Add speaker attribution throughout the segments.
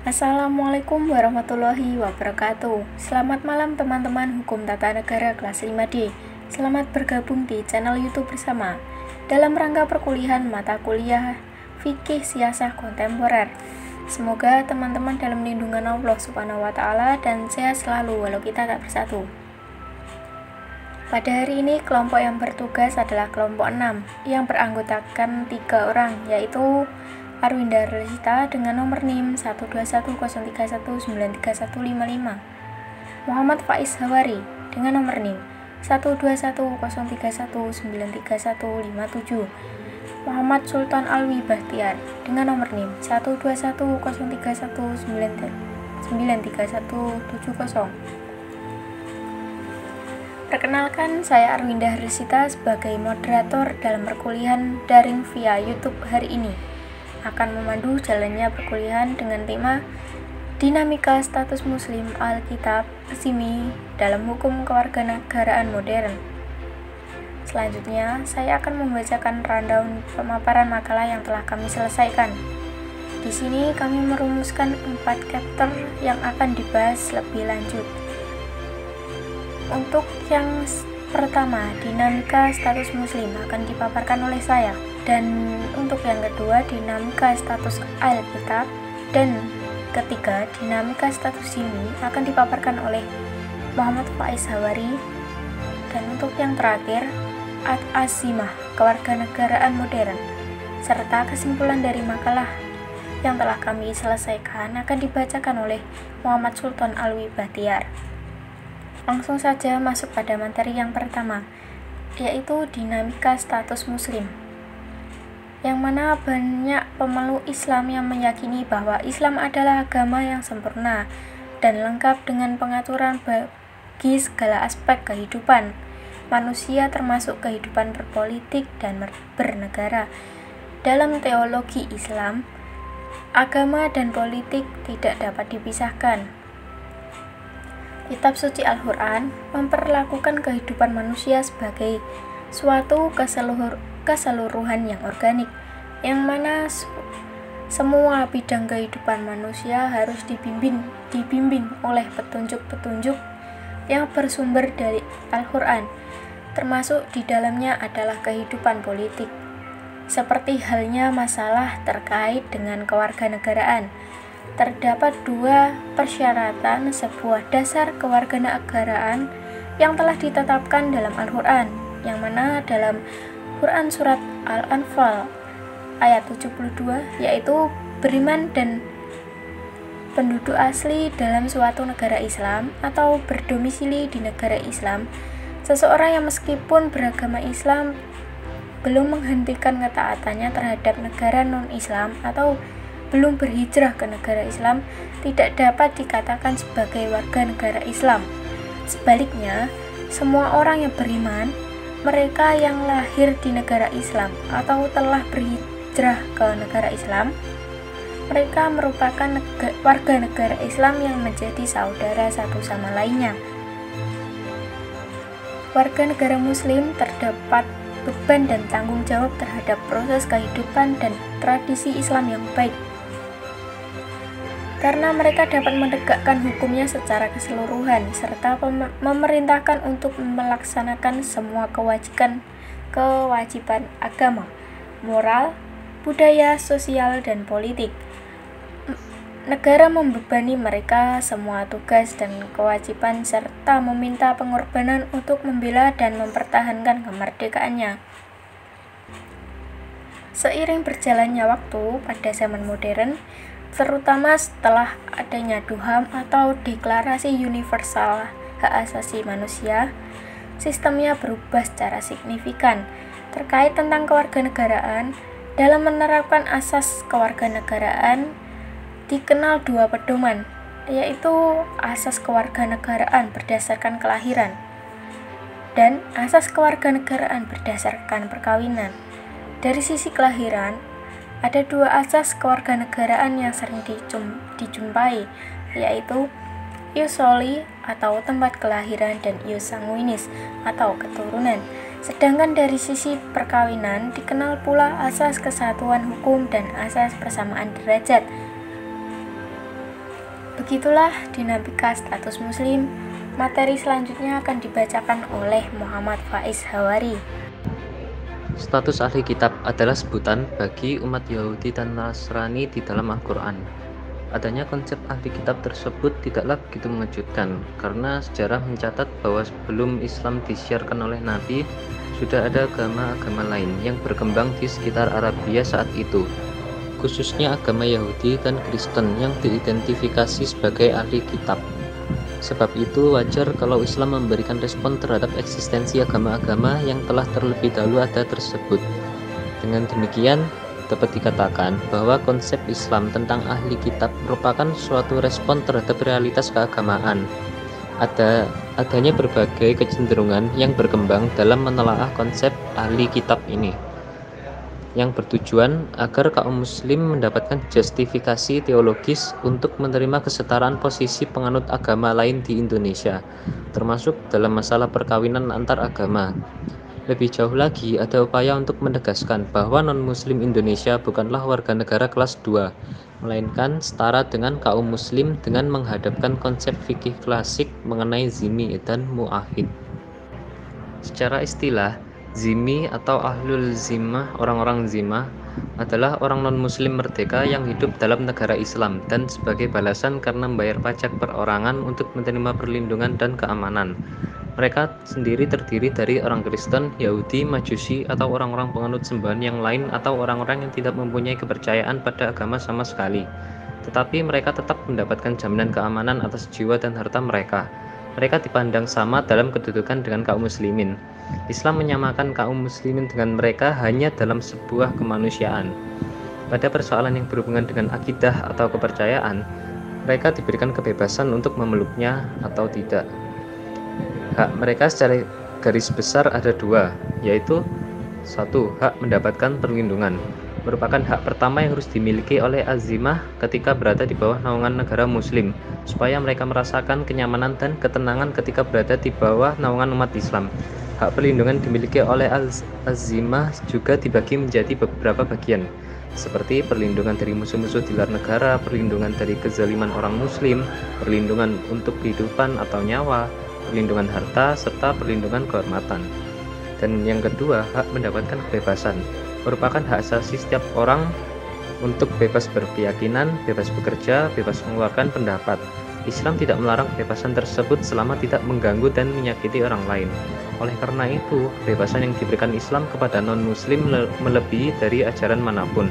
Speaker 1: Assalamualaikum warahmatullahi wabarakatuh. Selamat malam teman-teman Hukum Tata Negara kelas 5D. Selamat bergabung di channel YouTube bersama dalam rangka perkuliahan mata kuliah Fikih Siasah Kontemporer. Semoga teman-teman dalam lindungan Allah Subhanahu wa taala dan sehat selalu walau kita tak bersatu. Pada hari ini kelompok yang bertugas adalah kelompok 6 yang beranggotakan 3 orang, yaitu Arwinda Resita dengan nomor NIM 12103193155, Muhammad Faiz Hawari dengan nomor NIM 12103193157, Muhammad Sultan Alwi Bahtiar dengan nomor NIM 12103193170. Perkenalkan, saya Arwinda Resita sebagai moderator dalam perkuliahan daring via YouTube hari ini. Akan memandu jalannya perkuliahan dengan tema Dinamika Status Muslim Alkitab Resmi dalam Hukum Kewarganegaraan Modern. Selanjutnya, saya akan membacakan rundown pemaparan makalah yang telah kami selesaikan. Di sini kami merumuskan 4 chapter yang akan dibahas lebih lanjut. Untuk yang pertama, dinamika status muslim akan dipaparkan oleh saya, dan untuk yang kedua, dinamika status Alkitab, dan ketiga, dinamika status ini akan dipaparkan oleh Muhammad Faiz Hawari, dan untuk yang terakhir, Azimah Kewarganegaraan Modern, serta kesimpulan dari makalah yang telah kami selesaikan akan dibacakan oleh Muhammad Sultan Alwi Bahtiar. Langsung saja masuk pada materi yang pertama, yaitu dinamika status muslim, yang mana banyak pemeluk Islam yang meyakini bahwa Islam adalah agama yang sempurna dan lengkap dengan pengaturan bagi segala aspek kehidupan manusia termasuk kehidupan berpolitik dan bernegara. Dalam teologi Islam, agama dan politik tidak dapat dipisahkan. Kitab suci Al-Quran memperlakukan kehidupan manusia sebagai suatu keseluruhan yang organik, yang mana semua bidang kehidupan manusia harus dibimbing oleh petunjuk-petunjuk yang bersumber dari Al-Quran, termasuk di dalamnya adalah kehidupan politik, seperti halnya masalah terkait dengan kewarganegaraan. Terdapat 2 persyaratan sebuah dasar kewarganegaraan yang telah ditetapkan dalam Al-Quran, yang mana dalam Quran Surat Al-Anfal ayat 72, yaitu beriman dan penduduk asli dalam suatu negara Islam atau berdomisili di negara Islam. Seseorang yang meskipun beragama Islam belum menghentikan ketaatannya terhadap negara non-Islam atau belum berhijrah ke negara Islam tidak dapat dikatakan sebagai warga negara Islam. Sebaliknya, semua orang yang beriman, mereka yang lahir di negara Islam atau telah berhijrah ke negara Islam, mereka merupakan warga negara Islam yang menjadi saudara satu sama lainnya. Warga negara Muslim terdapat beban dan tanggung jawab terhadap proses kehidupan dan tradisi Islam yang baik, karena mereka dapat menegakkan hukumnya secara keseluruhan, serta memerintahkan untuk melaksanakan semua kewajiban agama, moral, budaya, sosial, dan politik. Negara membebani mereka semua tugas dan kewajiban serta meminta pengorbanan untuk membela dan mempertahankan kemerdekaannya. Seiring berjalannya waktu pada zaman modern, terutama setelah adanya DUHAM atau Deklarasi Universal Hak Asasi Manusia, sistemnya berubah secara signifikan terkait tentang kewarganegaraan. Dalam menerapkan asas kewarganegaraan dikenal 2 pedoman, yaitu asas kewarganegaraan berdasarkan kelahiran dan asas kewarganegaraan berdasarkan perkawinan. Dari sisi kelahiran, ada 2 asas kewarganegaraan yang sering dijumpai, yaitu ius soli atau tempat kelahiran dan ius sanguinis atau keturunan. Sedangkan dari sisi perkawinan dikenal pula asas kesatuan hukum dan asas persamaan derajat. Begitulah dinamika status muslim. Materi selanjutnya akan dibacakan oleh Muhammad Faiz Hawari.
Speaker 2: Status ahli kitab adalah sebutan bagi umat Yahudi dan Nasrani di dalam Al-Quran. Adanya konsep ahli kitab tersebut tidaklah begitu mengejutkan, karena sejarah mencatat bahwa sebelum Islam disiarkan oleh Nabi, sudah ada agama-agama lain yang berkembang di sekitar Arabia saat itu, khususnya agama Yahudi dan Kristen yang diidentifikasi sebagai ahli kitab. Sebab itu wajar kalau Islam memberikan respon terhadap eksistensi agama-agama yang telah terlebih dahulu ada tersebut. Dengan demikian, dapat dikatakan bahwa konsep Islam tentang ahli kitab merupakan suatu respon terhadap realitas keagamaan. Adanya berbagai kecenderungan yang berkembang dalam menelaah konsep ahli kitab ini, yang bertujuan agar kaum muslim mendapatkan justifikasi teologis untuk menerima kesetaraan posisi penganut agama lain di Indonesia, termasuk dalam masalah perkawinan antar agama. Lebih jauh lagi, ada upaya untuk menegaskan bahwa non-muslim Indonesia bukanlah warga negara kelas 2, melainkan setara dengan kaum muslim dengan menghadapkan konsep fikih klasik mengenai zimmi dan mu'ahid. Secara istilah, zimmi atau ahlul zimmah, orang-orang zimmah, adalah orang non-muslim merdeka yang hidup dalam negara Islam dan sebagai balasan karena membayar pajak perorangan untuk menerima perlindungan dan keamanan. Mereka sendiri terdiri dari orang Kristen, Yahudi, Majusi, atau orang-orang penganut sembahan yang lain, atau orang-orang yang tidak mempunyai kepercayaan pada agama sama sekali. Tetapi mereka tetap mendapatkan jaminan keamanan atas jiwa dan harta mereka. Mereka dipandang sama dalam kedudukan dengan kaum muslimin. Islam menyamakan kaum muslimin dengan mereka hanya dalam sebuah kemanusiaan. Pada persoalan yang berhubungan dengan akidah atau kepercayaan, mereka diberikan kebebasan untuk memeluknya atau tidak. Hak mereka secara garis besar ada dua, yaitu 1. Hak mendapatkan perlindungan, merupakan hak pertama yang harus dimiliki oleh azimah ketika berada di bawah naungan negara muslim, supaya mereka merasakan kenyamanan dan ketenangan ketika berada di bawah naungan umat Islam. Hak perlindungan dimiliki oleh azimah juga dibagi menjadi beberapa bagian, seperti perlindungan dari musuh-musuh di luar negara, perlindungan dari kezaliman orang muslim, perlindungan untuk kehidupan atau nyawa, perlindungan harta, serta perlindungan kehormatan. Dan yang kedua, hak mendapatkan kebebasan, merupakan hak asasi setiap orang untuk bebas berkeyakinan, bebas bekerja, bebas mengeluarkan pendapat. Islam tidak melarang kebebasan tersebut selama tidak mengganggu dan menyakiti orang lain. Oleh karena itu, kebebasan yang diberikan Islam kepada non-muslim melebihi dari ajaran manapun.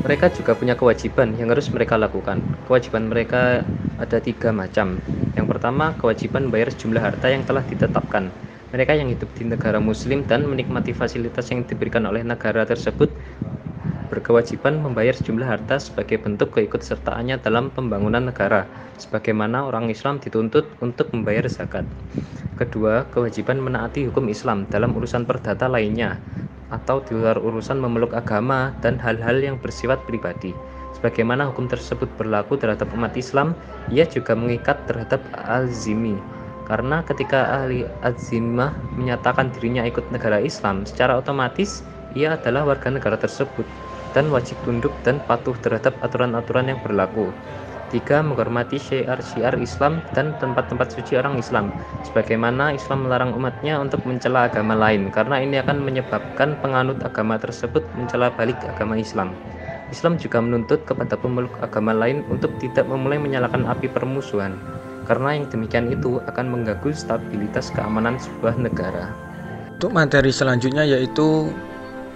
Speaker 2: Mereka juga punya kewajiban yang harus mereka lakukan. Kewajiban mereka ada 3 macam. Yang pertama, kewajiban membayar sejumlah harta yang telah ditetapkan. Mereka yang hidup di negara muslim dan menikmati fasilitas yang diberikan oleh negara tersebut berkewajiban membayar sejumlah harta sebagai bentuk keikutsertaannya dalam pembangunan negara, sebagaimana orang Islam dituntut untuk membayar zakat. Kedua, kewajiban menaati hukum Islam dalam urusan perdata lainnya, atau di luar urusan memeluk agama dan hal-hal yang bersifat pribadi. Sebagaimana hukum tersebut berlaku terhadap umat Islam, ia juga mengikat terhadap al-zimmi. Karena ketika ahli az-zimmah menyatakan dirinya ikut negara Islam, secara otomatis ia adalah warga negara tersebut dan wajib tunduk dan patuh terhadap aturan-aturan yang berlaku. 3. Menghormati syiar-syiar Islam dan tempat-tempat suci orang Islam, sebagaimana Islam melarang umatnya untuk mencela agama lain, karena ini akan menyebabkan penganut agama tersebut mencela balik agama Islam. Islam juga menuntut kepada pemeluk agama lain untuk tidak memulai menyalakan api permusuhan, karena yang demikian itu akan mengganggu stabilitas keamanan sebuah negara.
Speaker 3: Untuk materi selanjutnya yaitu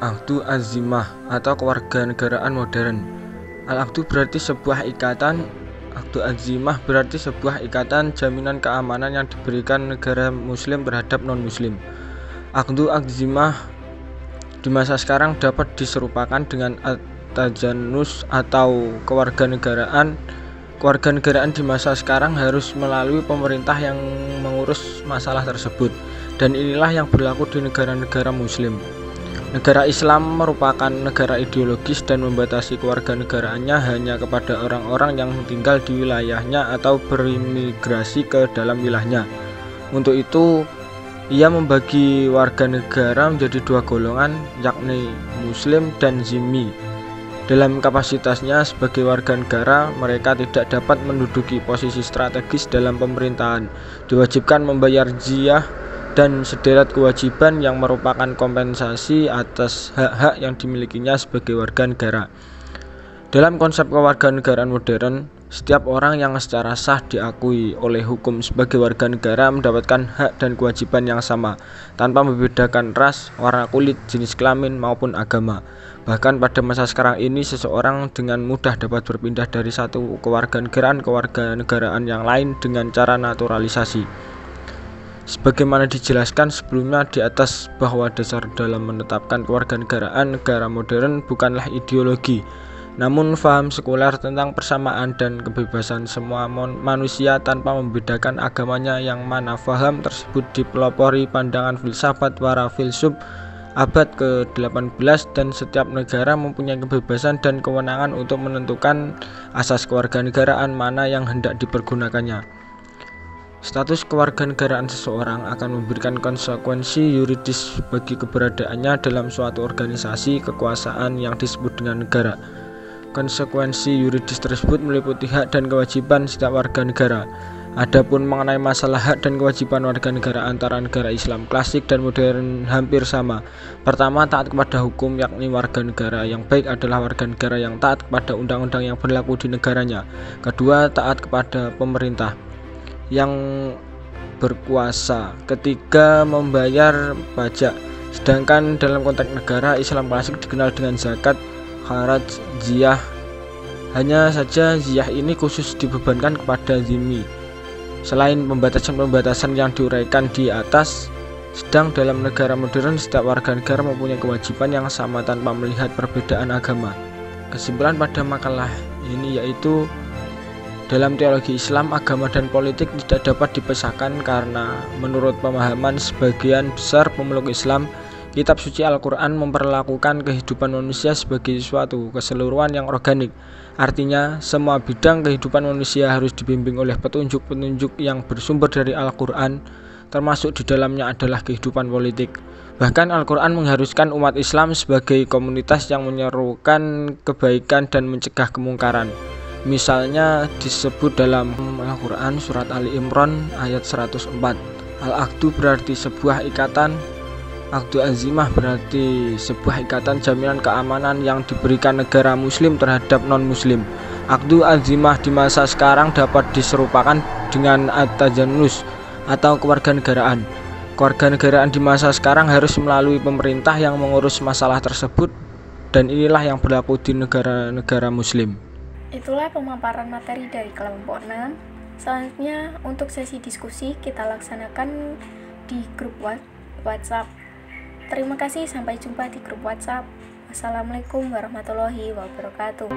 Speaker 3: Aqdu Az-Zimmah atau kewarganegaraan modern. Al-Aqdu berarti sebuah ikatan. Aqdu Az-Zimmah berarti sebuah ikatan jaminan keamanan yang diberikan negara muslim terhadap non-muslim. Aqdu Az-Zimmah di masa sekarang dapat diserupakan dengan at-tajanus atau kewarganegaraan. Kewarganegaraan di masa sekarang harus melalui pemerintah yang mengurus masalah tersebut, dan inilah yang berlaku di negara-negara muslim. Negara Islam merupakan negara ideologis dan membatasi kewarganegaraannya hanya kepada orang-orang yang tinggal di wilayahnya atau berimigrasi ke dalam wilayahnya. Untuk itu, ia membagi warga negara menjadi 2 golongan, yakni Muslim dan Zimmi. Dalam kapasitasnya sebagai warga negara, mereka tidak dapat menduduki posisi strategis dalam pemerintahan, diwajibkan membayar jizyah dan sederet kewajiban yang merupakan kompensasi atas hak-hak yang dimilikinya sebagai warga negara. Dalam konsep kewarganegaraan modern, setiap orang yang secara sah diakui oleh hukum sebagai warga negara mendapatkan hak dan kewajiban yang sama, tanpa membedakan ras, warna kulit, jenis kelamin, maupun agama. Bahkan pada masa sekarang ini, seseorang dengan mudah dapat berpindah dari satu kewarganegaraan ke kewarganegaraan yang lain dengan cara naturalisasi. Sebagaimana dijelaskan sebelumnya di atas bahwa dasar dalam menetapkan kewarganegaraan negara modern bukanlah ideologi, namun faham sekuler tentang persamaan dan kebebasan semua manusia tanpa membedakan agamanya, yang mana faham tersebut dipelopori pandangan filsafat para filsuf abad ke-18, dan setiap negara mempunyai kebebasan dan kewenangan untuk menentukan asas kewarganegaraan mana yang hendak dipergunakannya. Status kewarganegaraan seseorang akan memberikan konsekuensi yuridis bagi keberadaannya dalam suatu organisasi kekuasaan yang disebut dengan negara. Konsekuensi yuridis tersebut meliputi hak dan kewajiban setiap warga negara. Adapun mengenai masalah hak dan kewajiban warga negara antara negara Islam klasik dan modern hampir sama. Pertama, taat kepada hukum, yakni warga negara yang baik adalah warga negara yang taat kepada undang-undang yang berlaku di negaranya. Kedua, taat kepada pemerintah yang berkuasa. Ketiga, membayar pajak. Sedangkan dalam konteks negara Islam klasik dikenal dengan zakat, kharaj, jizyah. Hanya saja jizyah ini khusus dibebankan kepada zimmi. Selain pembatasan-pembatasan yang diuraikan di atas, sedang dalam negara modern setiap warga negara mempunyai kewajiban yang sama tanpa melihat perbedaan agama. Kesimpulan pada makalah ini yaitu, dalam teologi Islam, agama dan politik tidak dapat dipisahkan karena menurut pemahaman sebagian besar pemeluk Islam, kitab suci Al-Quran memperlakukan kehidupan manusia sebagai suatu keseluruhan yang organik. Artinya, semua bidang kehidupan manusia harus dibimbing oleh petunjuk-petunjuk yang bersumber dari Al-Quran, termasuk di dalamnya adalah kehidupan politik. Bahkan Al-Quran mengharuskan umat Islam sebagai komunitas yang menyerukan kebaikan dan mencegah kemungkaran. Misalnya disebut dalam Al-Quran surat Ali Imran ayat 104. Al-Aqdu berarti sebuah ikatan. Aqdu azimah berarti sebuah ikatan jaminan keamanan yang diberikan negara muslim terhadap non-muslim. Aqdu azimah di masa sekarang dapat diserupakan dengan at-tajannus atau kewarganegaraan. Kewarganegaraan di masa sekarang harus melalui pemerintah yang mengurus masalah tersebut, dan inilah yang berlaku di negara-negara muslim.
Speaker 1: Itulah pemaparan materi dari kelompok 6. Selanjutnya untuk sesi diskusi kita laksanakan di grup WhatsApp. Terima kasih, sampai jumpa di grup WhatsApp. Wassalamualaikum warahmatullahi wabarakatuh.